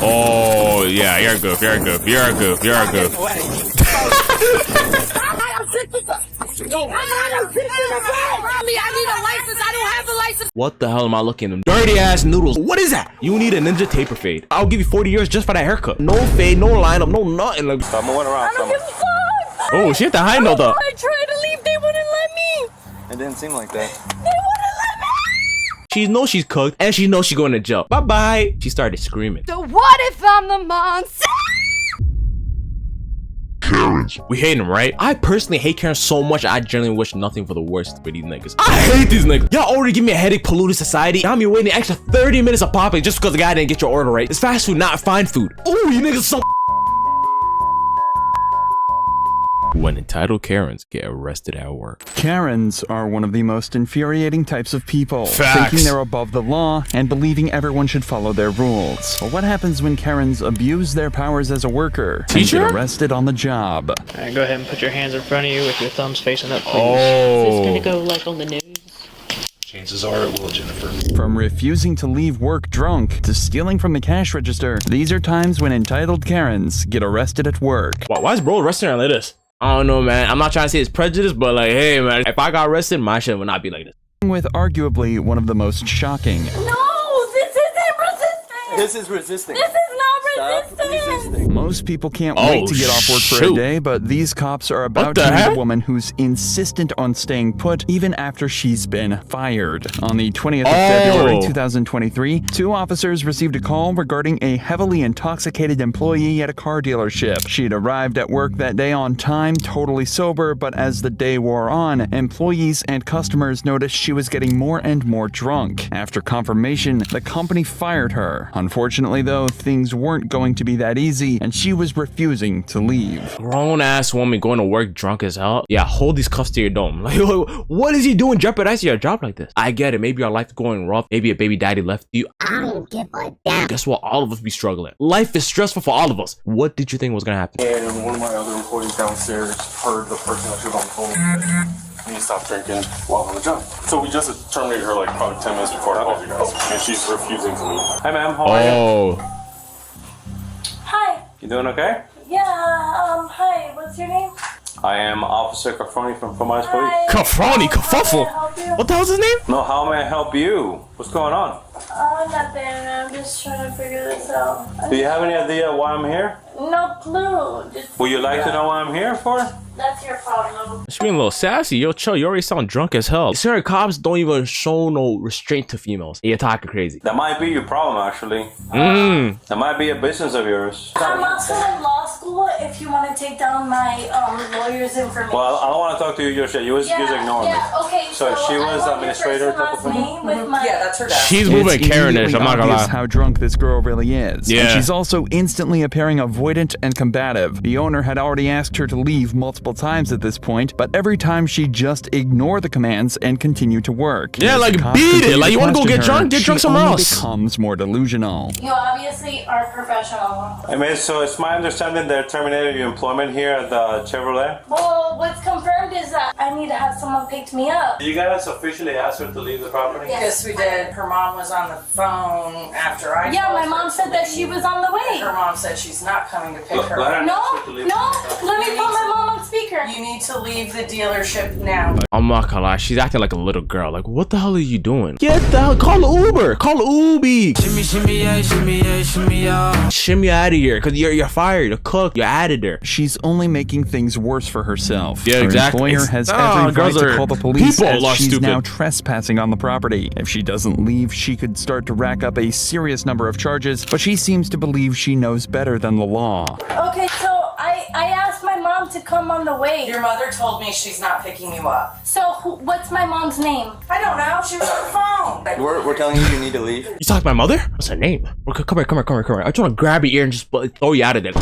Oh yeah, you're a goof. You're a goof. You're a goof. You're a goof. What the hell am I looking at? Dirty ass noodles. What is that? You need a ninja taper fade. I'll give you 40 years just for that haircut. No fade, no lineup, no nothing. Like, I'm going around. oh, she hit the high note though. I tried to leave, they wouldn't let me. It didn't seem like that. They wouldn't let me. She knows she's cooked and she knows she's going to jail. Bye bye. She started screaming. So what if I'm the monster? Karens. We hate them, right? I personally hate Karens so much, I genuinely wish nothing for the worst for these niggas. I hate these niggas. Y'all already give me a headache, polluted society. Now I'm waiting an extra 30 minutes of popping just because the guy didn't get your order right. It's fast food, not fine food. Oh, you niggas so. When entitled Karens get arrested at work. Karens are one of the most infuriating types of people, Facts. thinking they're above the law and believing everyone should follow their rules. But what happens when Karens abuse their powers as a worker and Teacher? get arrested on the job? Alright, go ahead and put your hands in front of you with your thumbs facing up, please. Oh. Is this gonna go like on the news? Chances are it will, Jennifer. From refusing to leave work drunk to stealing from the cash register, these are times when entitled Karens get arrested at work. Why is bro arresting her like this? I don't know, man. I'm not trying to say it's prejudice, but like, hey, man, if I got arrested, my shit would not be like this. With arguably one of the most shocking. No, this isn't resisting. This is resisting. This is not Stop resisting. resisting. Most people can't wait to get off work for a shoot. day, but these cops are about the to meet heck? a woman who's insistent on staying put even after she's been fired. On the 20th of February 2023, two officers received a call regarding a heavily intoxicated employee at a car dealership. She'd arrived at work that day on time, totally sober, but as the day wore on, employees and customers noticed she was getting more and more drunk. After confirmation, the company fired her. Unfortunately, though, things weren't going to be that easy, and she was refusing to leave. Grown ass woman going to work drunk as hell. Yeah, hold these cuffs to your dome. Like, what is he doing jeopardizing your job like this? I get it. Maybe your life's going rough. Maybe a baby daddy left you. I don't give a damn. Guess what? All of us be struggling. Life is stressful for all of us. What did you think was gonna happen? And one of my other employees downstairs heard the person that she was on the phone. And he stopped drinking while on the job. So we just terminated her like probably 10 minutes before I called you guys. And she's refusing to leave. Hi, ma'am. How are you? Oh. Hi. You doing okay? Yeah, hi, what's your name? I am Officer Cafroni from Combative Police. Hi. Cafroni, Kafuffle. How may I help you? What the hell's his name? No, how may I help you? What's going on? Nothing. I'm just trying to figure this out. Do you have any idea why I'm here? No clue. Just, Would you like to know what I'm here for? That's your problem. She's being a little sassy. Yo, chill. You already sound drunk as hell. Certain cops don't even show no restraint to females. You're talking crazy. That might be your problem, actually. That might be a business of yours. I'm also in law school if you want to take down my lawyer's information. Well, I don't want to talk to you just yet. You just ignore me. Yeah, okay. So she was I want administrator your first type of and thing? last name with my... Yeah, that's her dad. She's moving It's Karen-ish. immediately I'm not gonna obvious lie. how drunk this girl really is. Yeah. And she's also instantly appearing avoidant and combative. The owner had already asked her to leave multiple times at this point, but every time she just ignored the commands and continued to work. Yeah, As like, the cops beat it. continued Like, to you wanna go question get drunk? Get drunk she somewhere only else. becomes more delusional. You obviously are professional. I mean, so it's my understanding they terminated your employment here at the Chevrolet? Well, what's confirmed is that I need to have someone pick me up. You guys officially asked her to leave the property? Yes, we did. Her mom was on the phone after I Yeah, told my her mom to said that leave. she was on the Her way. mom said she's not coming to pick her Let up. her No, ask her to leave. no, let me put my mom on speaker. You need to leave the dealership now. I'm not gonna lie. She's acting like a little girl. Like, what the hell are you doing? Get the hell. Call Uber. Call Ubi. Shimmy, shimmy, yeah, shimmy, yeah, shimmy, yeah. Shimmy out of here. Cause you're fired. You're cooked. You're out of there. She's only making things worse for herself. Yeah, Her exactly. employer has No, every right girls to are- call the police people as are she's stupid. now trespassing on the property. If she doesn't leave, she could start to rack up a serious number of charges, but she seems to believe she knows better than the law. Okay, so I asked my mom to come on the way. Your mother told me she's not picking you up. So what's my mom's name? I don't know. She was on the phone. We're telling you need to leave. You talking to my mother? What's her name? Come here. I just want to grab your ear and just throw you out of there.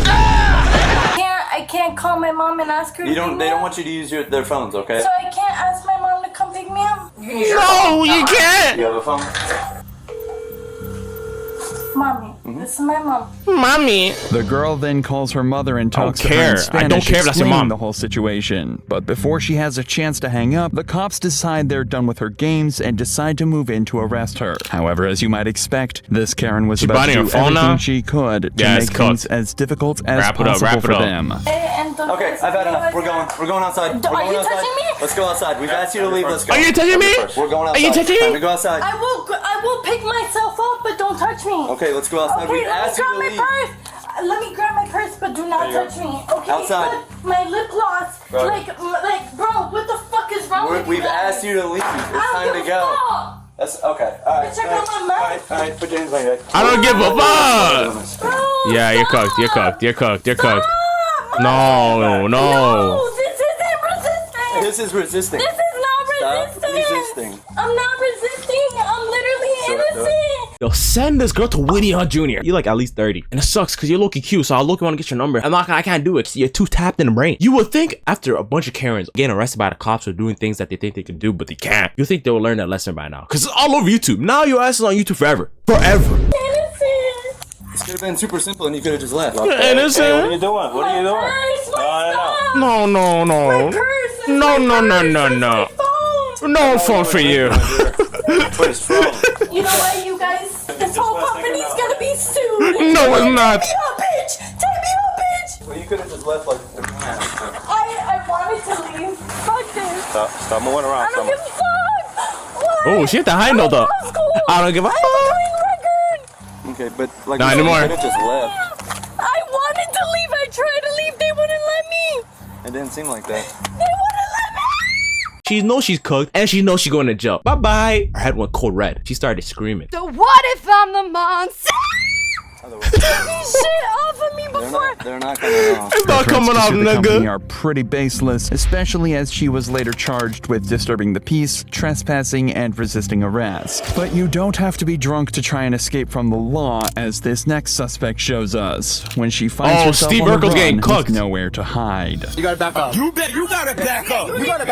I can't call my mom and ask her to They pick me don't up? want you to use their phones, okay? So I can't ask my mom to come pick me up? You can use your phone. You can't. You have a phone? Mommy, this is my mom. Mommy. The girl then calls her mother and talks to her care. in I Spanish, don't care if that's your explaining mom. the whole situation. But before she has a chance to hang up, the cops decide they're done with her games and decide to move in to arrest her. However, as you might expect, this Karen was about to biting her do phone everything now? she could to Yeah, it's make things cooked. as difficult as Wrap it up, possible wrap it for up. them. Okay, I've had enough. We're going outside. We're Are going you outside. touching me? Let's go outside. We've asked you to leave. Let's go. Are you touching me? We're going outside. Are you touching me? Time to go outside. I will pick myself up, but don't touch me. Okay, let's go outside. Okay, We've let me asked you grab to my leave. purse. Let me grab my purse, but do not touch me. Okay. Outside. But my lip gloss. Bro. Like, bro, what the fuck is wrong with you? We've guys? asked you to leave. It's I don't time to give a go. fuck. That's okay. All right. Check out my mouth. All right. Put your hands behind your head. I don't give a fuck. Bro, Yeah, you're stop. cooked. You're cooked. You're cooked. You're cooked. Stop. No, no. No, this isn't resisting. This is resisting. This is not Stop resisting. I'm not resisting. I'm literally innocent. Yo, send this girl to Winnie Hunt Jr. You're like at least 30. And it sucks because you're looking cute, so I look want to get your number. I can't do it. You're too tapped in the brain. You would think after a bunch of Karens getting arrested by the cops for doing things that they think they can do, but they can't. You think they will learn that lesson by now. Because it's all over YouTube. Now your ass is on YouTube forever. Forever. Innocent. This could have been super simple and you could have just left. You're Hey, what are innocent. you doing? What are you doing? Purse, my stuff. No, no, no. My purse. No, no, no, no, That's no. my phone. No phone for you. Put his phone. You know what, you guys? This whole company's gonna be sued. No, it's not. Take me up, bitch. Take me up, bitch. Well, you could have just left like. I wanted to leave. Fuck this. Stop moving around. I don't give a fuck. What? Oh, she hit the high note though. I don't give a I have fuck. a clean record. Okay, but like Not you anymore. could have just left. I wanted to leave. I tried to leave. They wouldn't let me. It didn't seem like that. They wouldn't let me. She knows she's cooked and she knows she's going to jail. Bye bye. Her head went cold red. She started screaming. So what if I'm the monster? Get these shit off of me before. They're not coming off. It's not coming Threats to off, sue the company nigga. are pretty baseless, especially as she was later charged with disturbing the peace, trespassing, and resisting arrest. But you don't have to be drunk to try and escape from the law, as this next suspect shows us. When she finds Oh, herself Steve on the Urkel's getting run cooked. with nowhere to hide. You gotta back up. You gotta back up.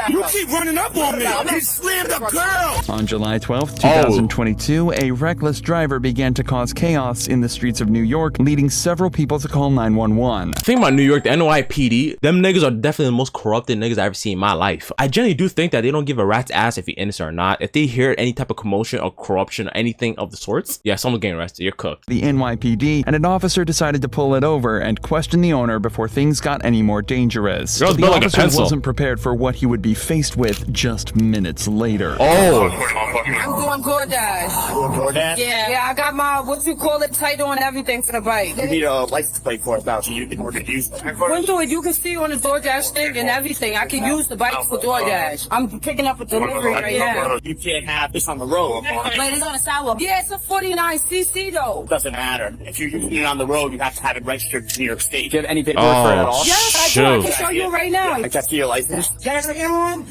You keep running up on me. You slammed a girl. On July 12, 2022, a reckless driver began to cause chaos in the streets of New York, leading several people to call 911. Think about New York, the NYPD, them niggas are definitely the most corrupted niggas I've ever seen in my life. I generally do think that they don't give a rat's ass if you're innocent or not. If they hear any type of commotion or corruption or anything of the sorts, yeah, someone's getting arrested. You're cooked. The NYPD and an officer decided to pull it over and question the owner before things got any more dangerous. Girl's The built like a officer pencil. wasn't prepared for what he would be faced with just minutes later. Oh, I'm doing DoorDash. Yeah, I got my, what you call it, title and everything for the bike. You need a license plate for it now, so you can order use it. When do it, you can see on the DoorDash thing and everything. I can use the bike for DoorDash. I'm picking up a delivery right now. You can't have this on the road. Wait, it's on the sidewalk. Yeah, it's a 49cc though. Doesn't matter. If you're using it on the road, you have to have it registered to New York State. Do you have any paperwork for it at all? Yes, I do. I shoot. can show you right now. I can see your license. Yes, everyone?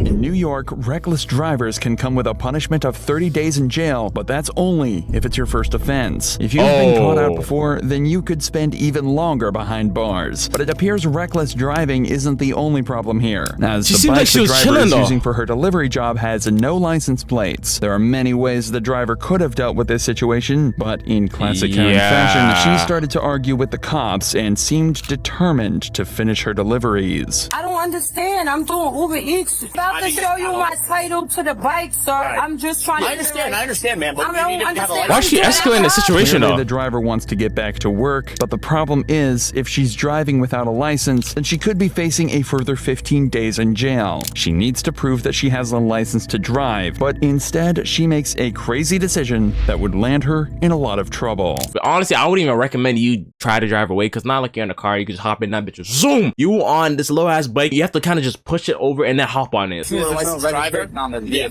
In New York, reckless drivers can come with a punishment of 30 days in jail, but that's only if it's your first offense. If you've been caught out before, then you could spend even longer behind bars. But it appears reckless driving isn't the only problem here, as She the seemed bike like she the was driver chilling, is though. using for her delivery job has no license plates. There are many ways the driver could have dealt with this situation, but in classic Karen fashion, she started to argue with the cops and seemed determined to finish her deliveries. I don't understand. I'm doing Uber Eats. About to show you my title to the bike, sir. I'm just trying to. I understand, man. But I you don't need to have a understand. license. why is she escalating the situation Clearly, though? the driver wants to get back to work, but the problem is, if she's driving without a license, then she could be facing a further 15 days in jail. She needs to prove that she has a license to drive, but instead, she makes a crazy decision that would land her in a lot of trouble. But honestly, I wouldn't even recommend you try to drive away because not like you're in a car, you can just hop in that bitch, zoom. You on this low ass bike, you have to kind of just push it over and then hop on it. You're a licensed driver? Yeah.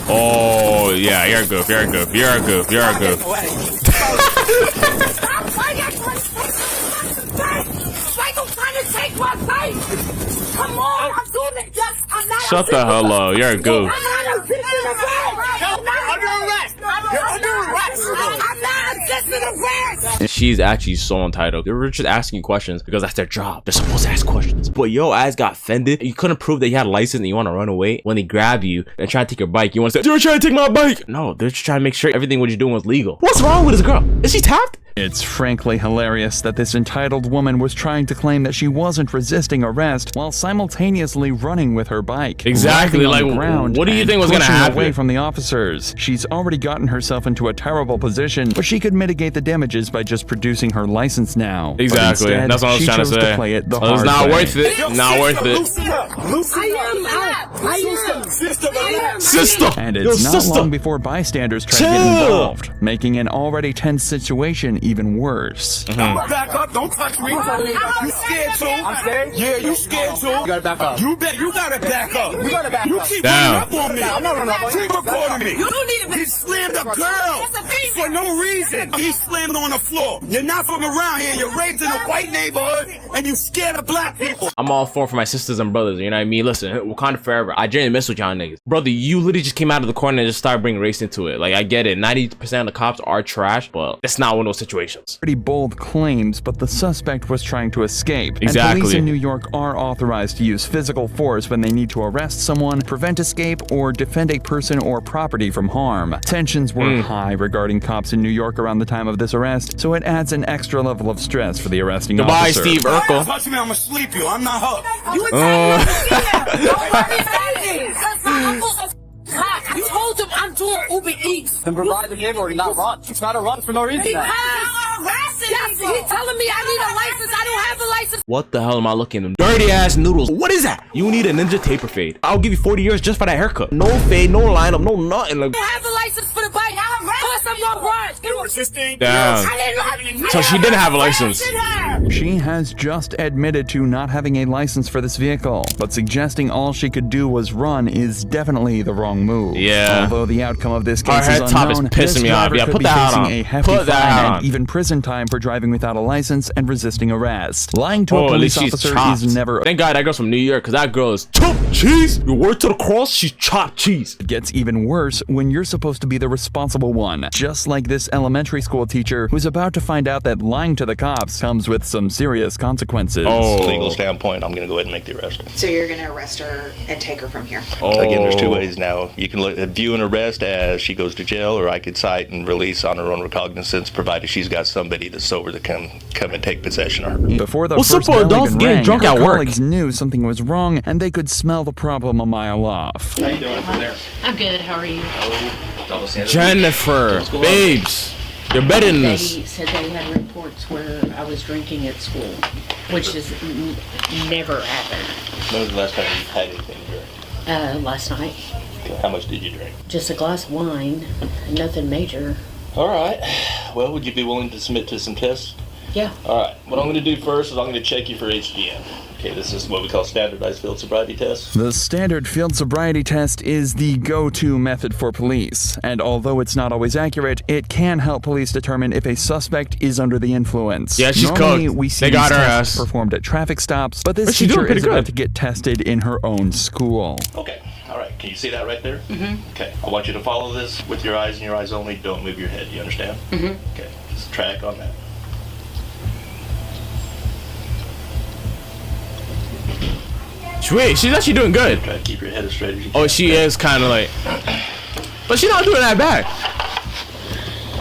Oh yeah, you're a goof, you're a goof, you're a goof, you're a goof. Come on, I'm doing it. Yes, I'm not. Shut the hell up, you're a goof. I'm not You're under arrest. You're under arrest. I'm not resisting arrest. She's actually so entitled. They were just asking questions because that's their job. They're supposed to ask questions. But yo ass got offended. You couldn't prove that you had a license and you want to run away. When they grab you and try to take your bike, you want to say, "You're trying to take my bike." No, they're just trying to make sure everything what you're doing was legal. What's wrong with this girl? Is she tapped? It's frankly hilarious that this entitled woman was trying to claim that she wasn't resisting arrest while simultaneously running with her bike. Exactly. Like, what do you think was going to happen? Away from the officers. She's already gotten herself into a terrible position, but she could mitigate the damages by just producing her license now. Exactly. Instead, that's what I was trying to say. To play it the it's hard not way. worth it. Not worth it. Sister. And it's not long before bystanders try to get involved, making an already tense situation even worse. Back up, don't touch me. You scared too? I'm scared? Yeah, you scared too. You gotta back up. You gotta back up. You gotta back up. You keep running up on me. I'm not running up on you. Keep recording me. You don't need to. He slammed a girl for no reason. He slammed on the floor. You're not from around here. You're raised in a white neighborhood and you scared of black people. I'm all for my sisters and brothers, you know what I mean? Listen, Wakanda forever. I genuinely mess with y'all niggas. Brother, you literally just came out of the corner and just started bringing race into it. Like, I get it. 90% of the cops are trash, but that's not one of those situations. Pretty bold claims, but the suspect was trying to escape. Exactly. And police in New York are authorized to use physical force when they need to arrest someone, prevent escape, or defend a person or property from harm. Tensions were high regarding cops in New York around the time of this arrest, so it adds an extra level of stress for the arresting officer. Goodbye, Steve Urkel. Touch me, I'ma sleep you. I'm not her. You You told him I'm doing Uber Eats. Then provide the neighbor, not run. It's not a run for no reason. He's telling me I need a license. I don't have a license. What the hell am I looking at? Dirty ass noodles. What is that? You need a ninja taper fade. I'll give you 40 years just for that haircut. No fade, no lineup, no nothing. Like, I don't have a license for the bike. Plus I'm not run. damn. So she didn't have a license. She has just admitted to not having a license for this vehicle, but suggesting all she could do was run is definitely the wrong move. Yeah. Although the outcome of this Her case head is top is unknown, pissing this me off. driver Yeah, could put be that facing on. a hefty Put that fine on. and even prison time for driving without a license and resisting arrest. Lying to a at police least she's officer chopped. is never. Thank God that girl's from New York, because that girl is chopped cheese. You word to the cross, she's chopped cheese. It gets even worse when you're supposed to be the responsible one. Just like this elementary school teacher who's about to find out that lying to the cops comes with some serious consequences. Legal standpoint, I'm going to go ahead and make the arrest. So you're going to arrest her and take her from here? Again, there's two ways now. You can view an arrest as she goes to jail, or I could cite and release on her own recognizance, provided she's got somebody that's sober that can come and take possession of her. Before the What's first up with bell adults even getting rang, drunk her at work? colleagues knew something was wrong, and they could smell the problem a mile off. How you doing from there? I'm good. How are you? Jennifer, babes, you're better than this. They said they had reports where I was drinking at school, which has never happened. When was the last time you had anything to drink? Last night. Okay, how much did you drink? Just a glass of wine, nothing major. All right. Well, would you be willing to submit to some tests? Yeah. All right. What I'm going to do first is I'm going to check you for HGM. Okay, this is what we call standardized field sobriety test. The standard field sobriety test is the go-to method for police, and although it's not always accurate, it can help police determine if a suspect is under the influence. Yeah, she's Normally, cooked. we see They got these her tests ass. performed at traffic stops, but this But she's doing teacher is pretty about good. to get tested in her own school. Okay. All right. Can you see that right there? Mm-hmm. Okay. I want you to follow this with your eyes and your eyes only. Don't move your head. You understand? Mm-hmm. Okay. Just track on that. Sweet, she's actually doing good. Try to keep your head as straight as you can. Oh, she is kind of like, but she's not doing that bad.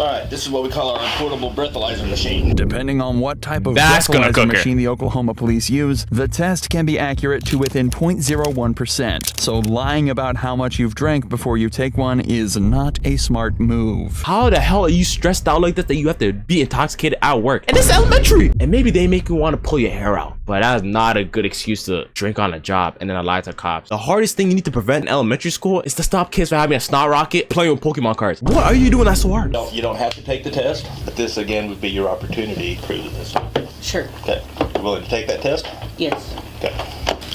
All right, this is what we call our portable breathalyzer machine. Depending on what type of That's gonna breathalyzer cook her. machine the Oklahoma police use, the test can be accurate to within 0.01%. So lying about how much you've drank before you take one is not a smart move. How the hell are you stressed out like that you have to be intoxicated at work? And it's elementary. And maybe they make you want to pull your hair out. But that's not a good excuse to drink on a job and then lie to cops. The hardest thing you need to prevent in elementary school is to stop kids from having a snot rocket playing with Pokemon cards. What are you doing that's so hard? No, you don't have to take the test, but this again would be your opportunity to prove this. Sure. Okay. You willing to take that test? Yes. Okay.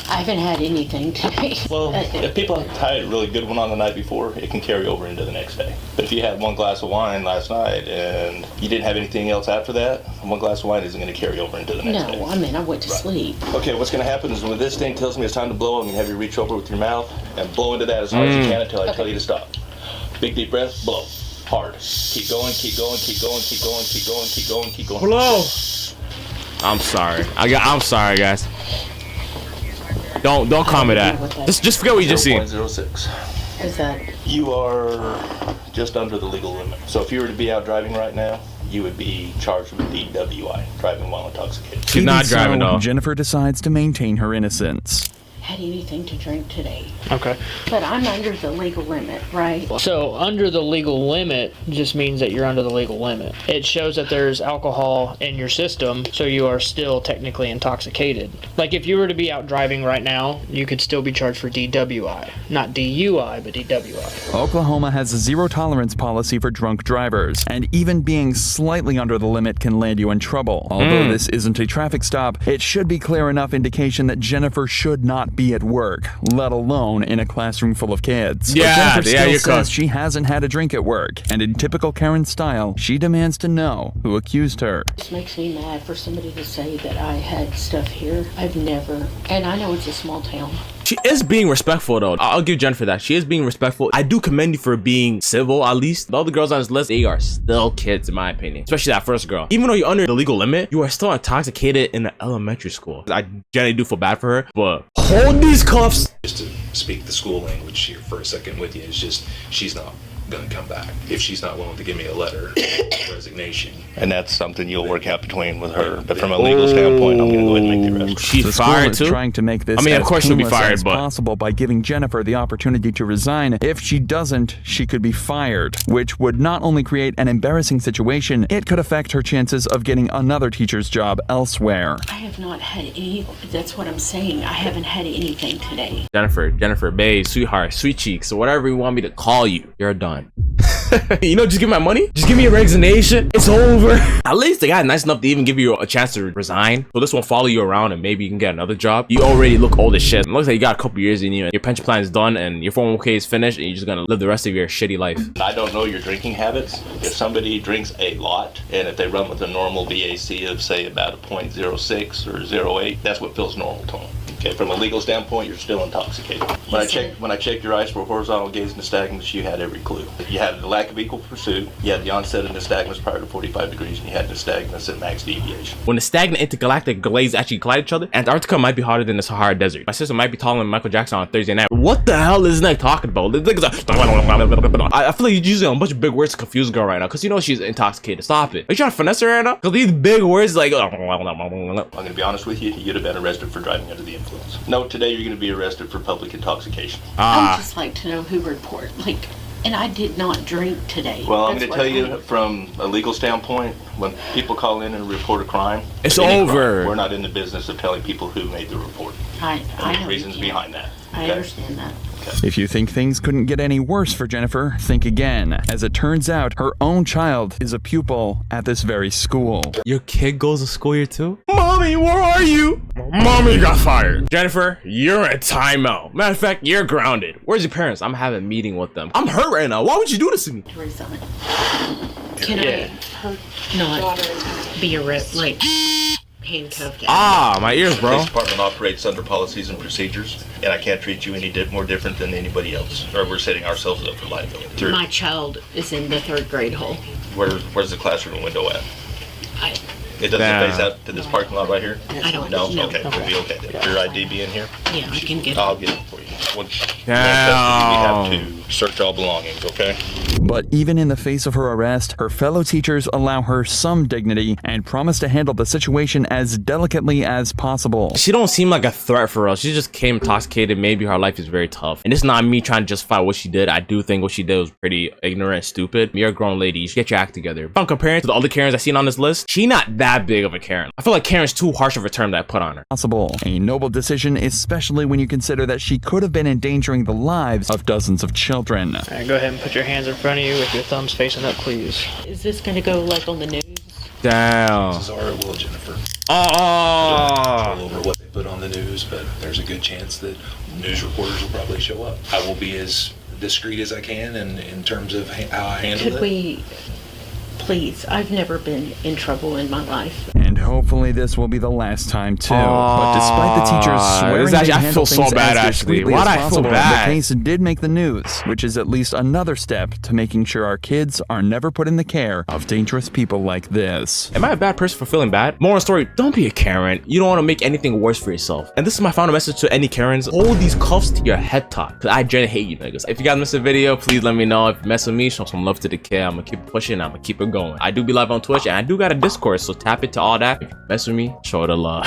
I haven't had anything today. Well, if people have had a really good one on the night before, it can carry over into the next day. But if you had one glass of wine last night and you didn't have anything else after that, one glass of wine isn't going to carry over into the next day. No, I mean, I went to sleep. Okay, what's going to happen is when this thing tells me it's time to blow, I'm going to have you reach over with your mouth and blow into that as hard as you can until I tell you to stop. Big deep breath, blow. Hard. Keep going, keep going, keep going, keep going, keep going, keep going, keep going. Hello. I'm sorry. I'm sorry, guys. Don't call me that. Just forget what you just seen. 0.06. Is that? You are just under the legal limit. So if you were to be out driving right now, you would be charged with DWI, driving while intoxicated. She's not driving though. Jennifer decides to maintain her innocence. Had anything to drink today. Okay. But I'm under the legal limit, right? So under the legal limit just means that you're under the legal limit. It shows that there's alcohol in your system, so you are still technically intoxicated. Like if you were to be out driving right now, you could still be charged for DWI. Not DUI, but DWI. Oklahoma has a zero tolerance policy for drunk drivers, and even being slightly under the limit can land you in trouble. Although this isn't a traffic stop, it should be clear enough indication that Jennifer should not be at work, let alone in a classroom full of kids. Yeah, but Jennifer you still says she hasn't had a drink at work, and in typical Karen style, she demands to know who accused her. This makes me mad for somebody to say that I had stuff here. I've never, and I know it's a small town. She is being respectful though. I'll give Jennifer that. She is being respectful. I do commend you for being civil at least. The other girls on this list, they are still kids in my opinion. Especially that first girl. Even though you're under the legal limit, you are still intoxicated in an elementary school. I generally do feel bad for her, but hold these cuffs. Just to speak the school language here for a second with you, it's just she's not gonna come back if she's not willing to give me a letter of resignation. And that's something you'll work out between with her. But from a legal standpoint, I'm gonna go ahead and make the arrest. She's fired too. Trying to make this of course she'll be fired, as but possible by giving Jennifer the opportunity to resign. If she doesn't, she could be fired, which would not only create an embarrassing situation, it could affect her chances of getting another teacher's job elsewhere. I have not had any, that's what I'm saying. I haven't had anything today. Jennifer, babe, sweetheart, sweet cheeks, or whatever you want me to call you, you're done. You know, just give me my money. Just give me a resignation. It's over. At least they got nice enough to even give you a chance to resign. So this won't follow you around and maybe you can get another job. You already look old as shit. It looks like you got a couple years in you and your pension plan is done and your 401k is finished and you're just gonna live the rest of your shitty life. I don't know your drinking habits. If somebody drinks a lot and if they run with a normal VAC of say about a 0.06 or 0.08, that's what feels normal to them. Okay, from a legal standpoint, you're still intoxicated. When I checked your eyes for horizontal gaze nystagmus, you had every clue. You had the lack of equal pursuit, you had the onset of nystagmus prior to 45 degrees, and you had nystagmus at max deviation. When the stagnant intergalactic glaze actually collide each other, Antarctica might be hotter than the Sahara Desert. My sister might be taller than Michael Jackson on Thursday night. What the hell is Nick talking about? I feel like you're using a bunch of big words to confuse a girl right now, because you know she's intoxicated. Stop it. Are you trying to finesse her right now? Because these big words like... I'm going to be honest with you, you'd have been arrested for driving under the influence. No, today you're going to be arrested for public intoxication. I would just like to know who report, and I did not drink today. Well, I'm going to tell you from a legal standpoint, when people call in and report a crime, it's over. We're not in the business of telling people who made the report. I know reasons behind that. I understand that. If you think things couldn't get any worse for Jennifer, think again. As it turns out, her own child is a pupil at this very school. Your kid goes to school here too? Mommy, where are you? Mommy got fired. Jennifer, you're in timeout. Matter of fact, you're grounded. Where's your parents? I'm having a meeting with them. I'm hurt right now. Why would you do this to me? Resign. Can I not be arrested, handcuffed? My ears, bro. The police department operates under policies and procedures, and I can't treat you any more different than anybody else, or we're setting ourselves up for liability. My child is in the 3rd grade hall. Where's the classroom window at? It doesn't face out to this parking lot right here? I don't know. know. Okay, we'll be okay then. Your ID be in here? Yeah, I can get it. I'll get it for you. We Damn. have to search all belongings, okay? But even in the face of her arrest, her fellow teachers allow her some dignity and promise to handle the situation as delicately as possible. She don't seem like a threat for us. She just came intoxicated. Maybe her life is very tough. And it's not me trying to justify what she did. I do think what she did was pretty ignorant and stupid. You're a grown lady. You should get your act together. If I'm comparing to the other Karens I've seen on this list, she not that big of a Karen. I feel like Karen's too harsh of a term that I put on her. Possible. A noble decision, especially when you consider that she could have been endangering the lives of dozens of children. All right, go ahead and put your hands in front of you with your thumbs facing up, please. Is this going to go on the news? Damn. Chances are it will, Jennifer. All over what they put on the news, but there's a good chance that news reporters will probably show up. I will be as discreet as I can in terms of how I handle it. Could we... Please, I've never been in trouble in my life. And hopefully this will be the last time too. But despite the teachers swearing I to feel handle so things bad as actually. discreetly Why as do I feel possible, bad? the case did make the news, which is at least another step to making sure our kids are never put in the care of dangerous people like this. Am I a bad person for feeling bad? Moral story, don't be a Karen. You don't want to make anything worse for yourself. And this is my final message to any Karens. Hold these cuffs to your head top. Cause I genuinely hate you niggas. If you guys missed the video, please let me know. If you mess with me, show some love to the kid. I'm gonna keep pushing. I'm gonna keep it going. I do be live on Twitch and I do got a Discord, so tap into all that. If you mess with me, show the love.